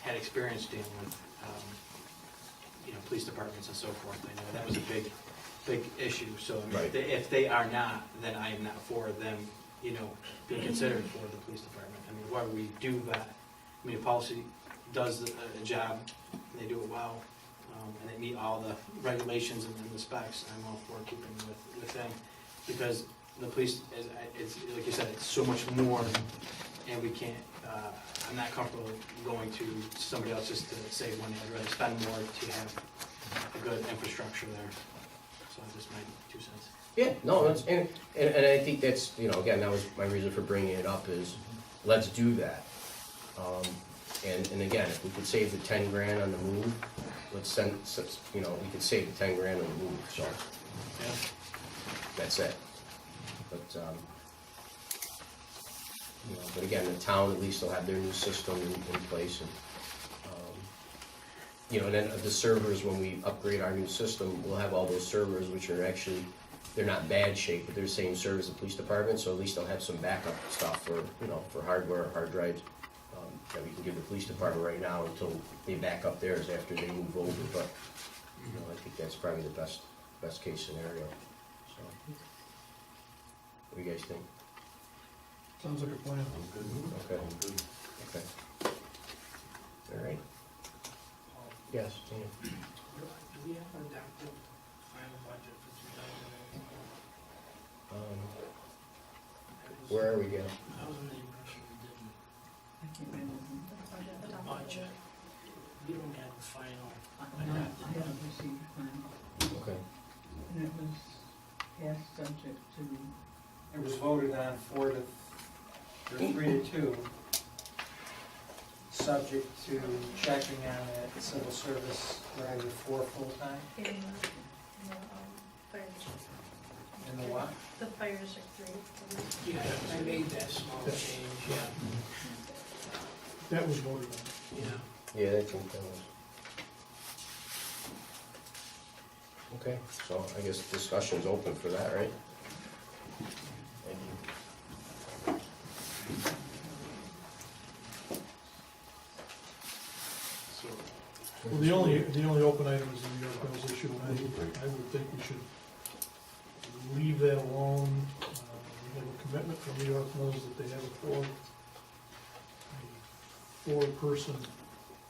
had experience dealing with, you know, police departments and so forth. I know that was a big issue, so I mean, Right. if they are not, then I am not for them, you know, being considered for the police department. I mean, whoever we do that, I mean, policy does a job, they do it well, and they meet all the regulations and the specs. I'm all for keeping with them, because the police, it's, like you said, it's so much more, and we can't, I'm not comfortable going to somebody else just to save money. I'd rather spend more to have a good infrastructure there. So that's just my 2 cents. Yeah, no, that's, and I think that's, you know, again, that was my reason for bringing it up is, let's do that. And again, if we could save the 10 grand on the move, let's send, you know, we could save the 10 grand on the move, so, Yeah. that's it. But, you know, but again, the town, at least they'll have their new system in place, and, you know, and then the servers, when we upgrade our new system, we'll have all those servers, which are actually, they're not bad shape, but they're the same server as the police department, so at least they'll have some backup stuff for, you know, for hardware, hard drives, that we can give the police department right now until they back up theirs after they move over, but, you know, I think that's probably the best case scenario, so. What do you guys think? Sounds like a plan. Okay. Okay. All right. Yes, Dan. Do we have an adopted final budget for 2018? Where are we, Gail? I was under the impression we didn't. I can't remember. The budget, we don't have a final. I haven't received final, Okay. and it was passed subject to, It was voted on 3-2, subject to checking on it, civil service, rather 4 full-time, In the fire district. and the what? The fire district 3. Yeah, I made that small change, yeah, That was voted on. yeah. Yeah, I think that was. Okay, so I guess discussion's open for that, right? Thank you. Well, the only open item is the New York Mills issue, and I would think we should leave that alone. We have a commitment from New York Mills that they have a four-person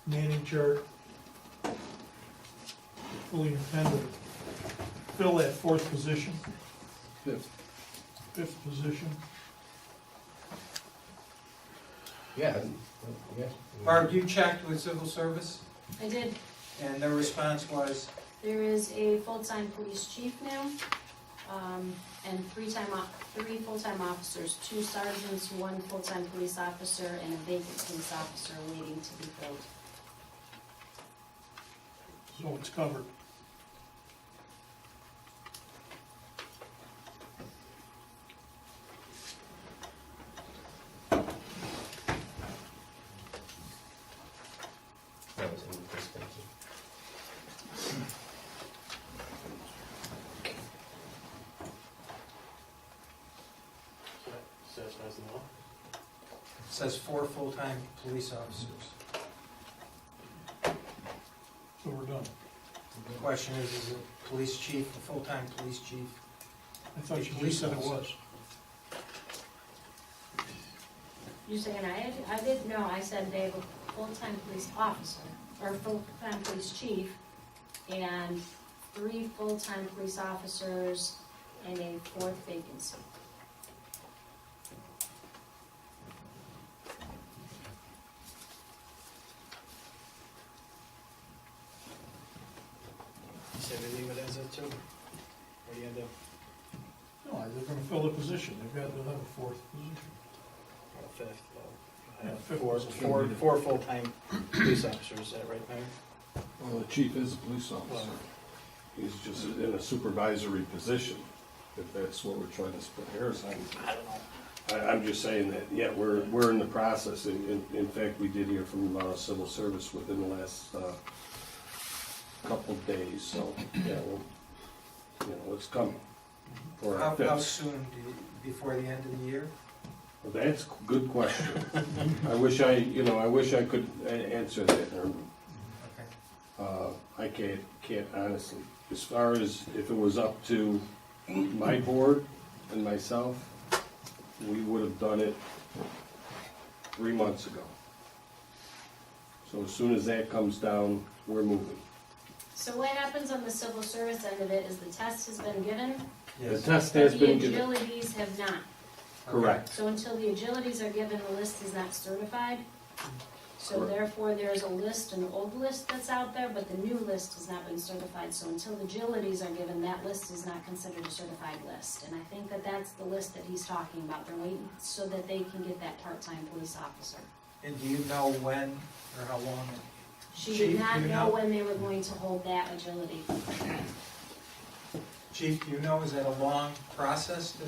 manning chart. Fully intend to fill that 4th position. 5th position. Yeah, yeah. Barb, you checked with civil service, I did. and their response was, There is a full-time police chief now, and 3 full-time officers, 2 sergeants, 1 full-time police officer, and a vacant police officer waiting to be filled. So it's covered. That was in the discussion. Satisfies the law? says 4 full-time police officers. So we're done. The question is it police chief, a full-time police chief? I thought you just said it was. You saying I did, no, I said they have a full-time police officer, or full-time police chief, and 3 full-time police officers, and a 4th vacancy. You say we leave it as it too? Or do you have the, No, they're gonna fill the position. They'll have a 4th position. 5th? Yeah, 5th Four, was- four full-time police officers, is that right, Mayor? Well, the chief is a police officer. He's just in a supervisory position, if that's what we're trying to split hairs on. I don't know. I'm just saying that, yeah, we're in the process. In fact, we did hear from civil service within the last couple of days, so, yeah, it's coming for our How fifth. soon, before the end of the year? Well, that's a good question. I wish I could answer that, Herman. Okay. I can't honestly. As far as if it was up to my board and myself, we would have done it 3 months ago. So as soon as that comes down, we're moving. So what happens on the civil service end of it is the test has been given, The test has but the been given. agilities have not. Correct. So until the agilities are given, the list is not certified. So Correct. therefore, there's a list, an old list that's out there, but the new list has not been certified. So until the agilities are given, that list is not considered a certified list. And I think that that's the list that he's talking about. They're waiting so that they can get that part-time police officer. And do you know when or how long? She Chief, did not do you know know? when they were going to hold that agility. Chief, do you know, is that a long process to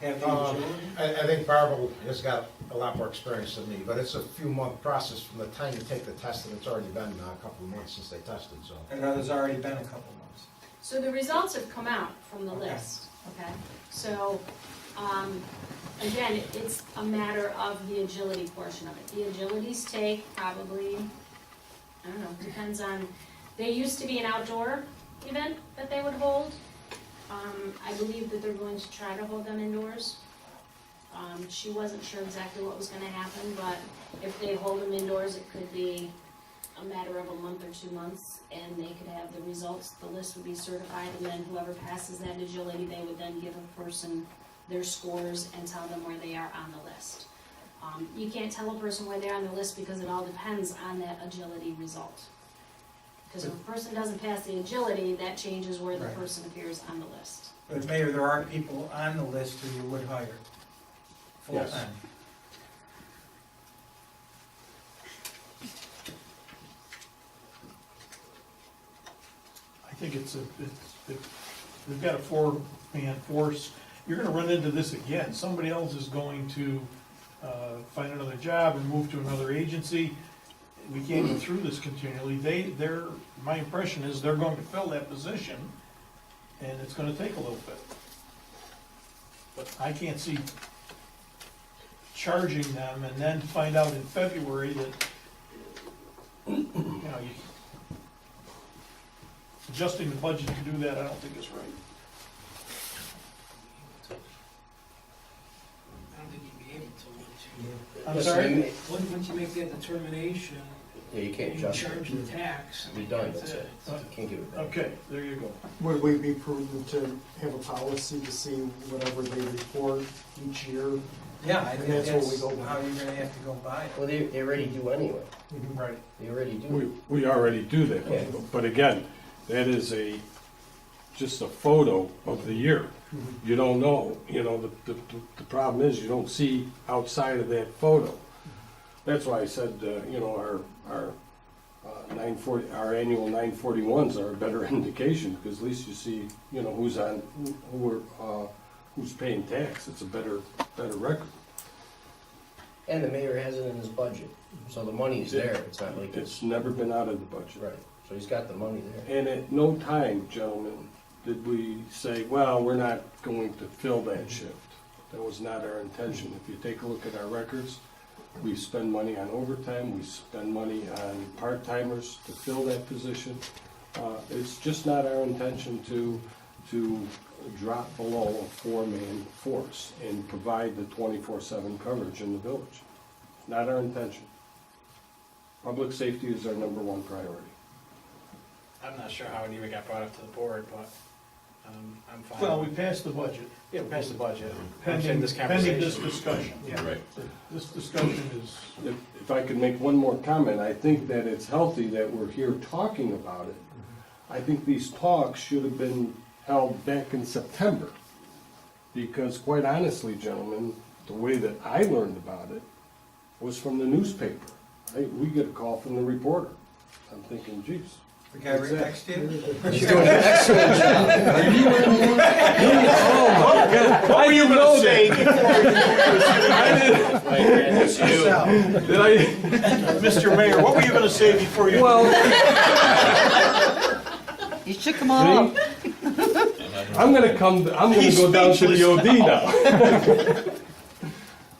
have the agility? I think Barbara has got a lot more experience than me, but it's a few month process from the time you take the test, and it's already been a couple of months since they tested, so. I know there's already been a couple months. So the results have come out from the Okay. list, okay? So, again, it's a matter of the agility portion of it. The agilities take probably, I don't know, depends on, they used to be an outdoor event that they would hold. I believe that they're going to try to hold them indoors. She wasn't sure exactly what was gonna happen, but if they hold them indoors, it could be a matter of a month or 2 months, and they could have the results, the list would be certified, and then whoever passes that agility, they would then give a person their scores and tell them where they are on the list. You can't tell a person where they're on the list because it all depends on that agility result. Because if a person doesn't pass the agility, that changes where the Right. person appears on the list. But Mayor, there are people on the list who you would hire Yes. full-time. I think we've got a four-man force. You're gonna run into this again. Somebody else is going to find another job and move to another agency. We can't go through this continually. My impression is they're going to fill that position, and it's gonna take a little bit. But I can't see charging them and then find out in February that, adjusting the budget to do that, I don't think is right. I don't think you'd be able to, I'm Yes, sorry? and- once you make that determination, Yeah, you can't you adjust charge it. the tax. Be done, that's it. You can't give it back. Okay, there you go. Would we be prudent to have a policy to see whatever they report each year? Yeah, I And think that's what we that's go by. how you're gonna have to go by it. Well, they already do anyway. Right. They already do. We already do Yeah. that, but again, that is just a photo of the year. You don't know, the problem is you don't see outside of that photo. That's why I said, our 940, our annual 941s are a better indication, because at least you see, who's paying tax. It's a better record. And the mayor has it in his budget, so the money's there. It's not like It's never been out of the budget. right. So he's got the money there. And at no time, gentlemen, did we say, well, we're not going to fill that shift. That was not our intention. If you take a look at our records, we spend money on overtime, we spend money on part-timers to fill that position. It's just not our intention to drop below a four-man force and provide the 24/7 coverage in the village. Not our intention. Public safety is our number one priority. I'm not sure how it even got brought up to the board, but I'm fine. Well, we passed the budget. Yeah, we passed the budget. Pending This pending this conversation. discussion. Yeah. Right. This discussion is, If I could make one more comment, I think that it's healthy that we're here talking about it. I think these talks should have been held back in September. Because quite honestly, gentlemen, the way that I learned about it was from the newspaper. We get a call from the reporter. I'm thinking, geez. The guy right next to you? He's doing an excellent job. what were you gonna say Mr. Mayor, what were you gonna say before you? Well, You shook them all. I'm gonna go down to the OD now.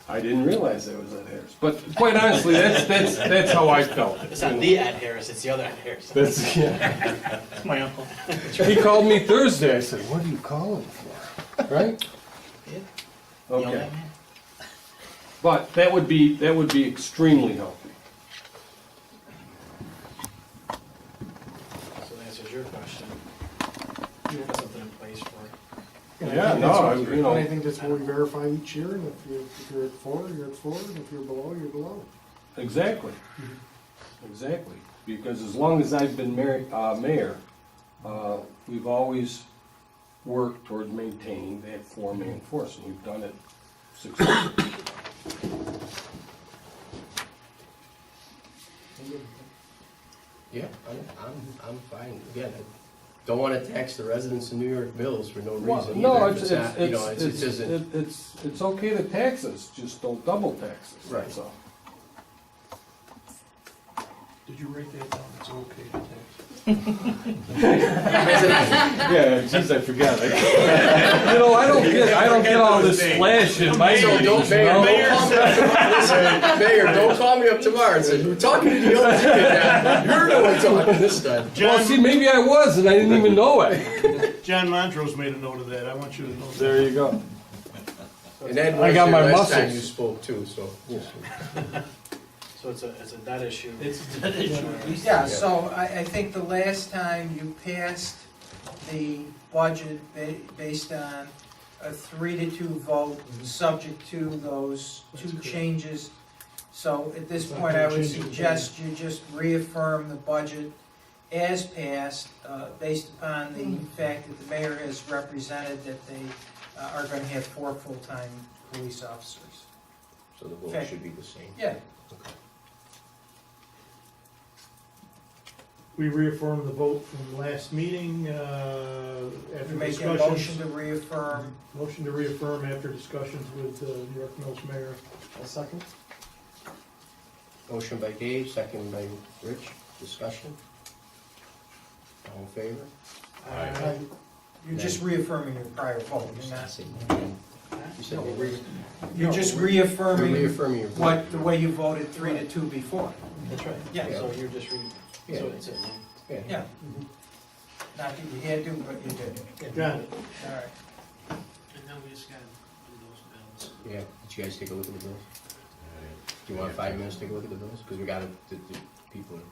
I didn't realize that was Ed Harris, but quite honestly, that's how I felt. It's not the Ed Harris, it's the other Ed Harris. That's, yeah. My uncle. He called me Thursday, I said, what are you calling for? Right? Okay. But that would be extremely healthy. So that answers your question. You have something in place for. And I Yeah, think no, that's I- what- you know- And I think that's what we verify each year, and if you're at 4, you're at 4, and if you're below, you're below. Exactly. Exactly. Because as long as I've been mayor, we've always worked toward maintaining that four-man force, and we've done it successfully. Yeah, I'm fine. Again, I don't want to tax the residents of New York Mills for no Well, reason no, either. If not, you know, it isn't. it's okay to tax us, just don't double tax us, Right. that's all. Did you write that down? It's okay to tax. Yeah, geez, I forgot. I don't get all this flash in my So don't, meetings, you know? Mayor, don't call me up tomorrow and say, you were talking to the old kid, you're the one talking this time. Well, see, maybe I was, and I didn't even know it. John Montrose made a note of that. I want you to know that. There you go. And Ed I was got here my last time muscles. you spoke too, so. So it's a debt issue. Yeah, so I think the last time you passed the budget based on a 3-2 vote, subject to those two changes. So at this point, I would suggest you just reaffirm the budget as passed, based upon the fact that the mayor has represented that they are gonna have 4 full-time police officers. So the vote Okay. should be the same. Yeah, We reaffirm the vote from last meeting, after you make a discussions. motion to reaffirm. Motion to reaffirm after discussions with New York Mills Mayor. A second? Motion by Dave, second by Rich, discussion. All in favor? You're just reaffirming your prior vote, you're not, You said you're just you're reaffirming reaffirming your vote. what, the way you voted 3-2 before. That's right. Yeah. So you're just Yeah. so it's Yeah. Yeah. Not that you had to, but you did. Got it. All right. And then we just gotta do those bills. Yeah, did you guys take a look at the bills? Do you want 5 minutes to take a look at the bills? Because we got the people are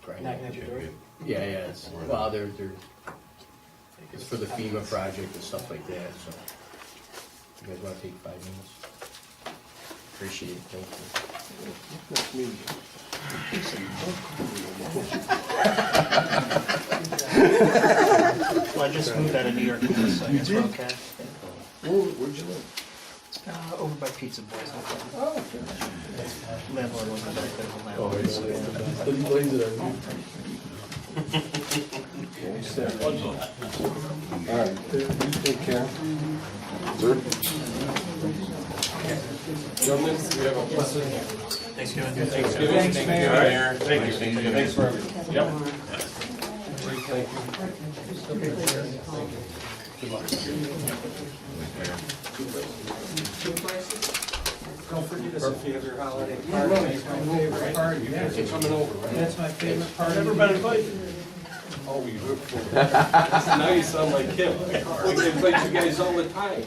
grinding. knocking at your door. Yeah, it's, well, they're, it's for the FEMA project and stuff like that, so. You guys wanna take 5 minutes? Appreciate it, thank you. Well, I just moved out of New York, so I guess we're okay. Where'd you live? Over by Pizza Boys. Landlord wasn't very good of a Oh, landlord. All right, take care. Sir? Gentlemen, we have a pleasant Thanksgiving. Thanksgiving. Thanks, Mayor. Thank you. Thanks for everything. Yep. Thank Don't forget us if you have your holiday party. That's my favorite party. It's coming over, right? That's my favorite party. Never been invited. Oh, you now you sound like him. They invite you guys all the time.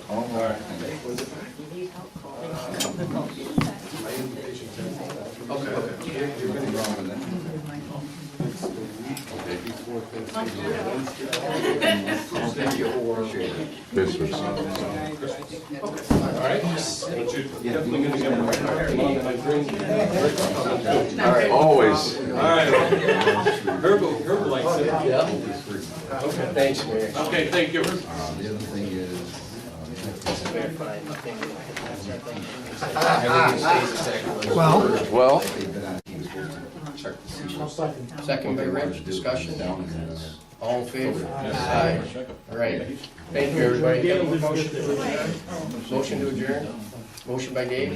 All right. Business. All right? But you're definitely gonna get my parking lot and I bring Rick coming too. Always. All right. Herb likes it. Yeah. Okay, thanks, Mayor. Okay, thank you. The other thing is, Well, they've been on, he was supposed to check to see what Second by Rich, discussion. down in this. All in favor? Aye. All right, thank you, everybody. Gail did motion to adjourn. Motion to adjourn? Motion by Dave,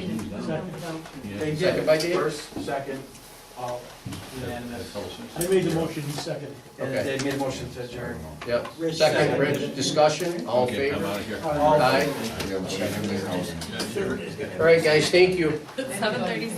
They did. second by Dave? First, second, all unanimous. I made the motion, he seconded. And Okay. they made a motion to adjourn. Yep. Second, Rich, discussion, all in favor? Aye. We have a meeting in the house. All right, guys, thank you. 7:30.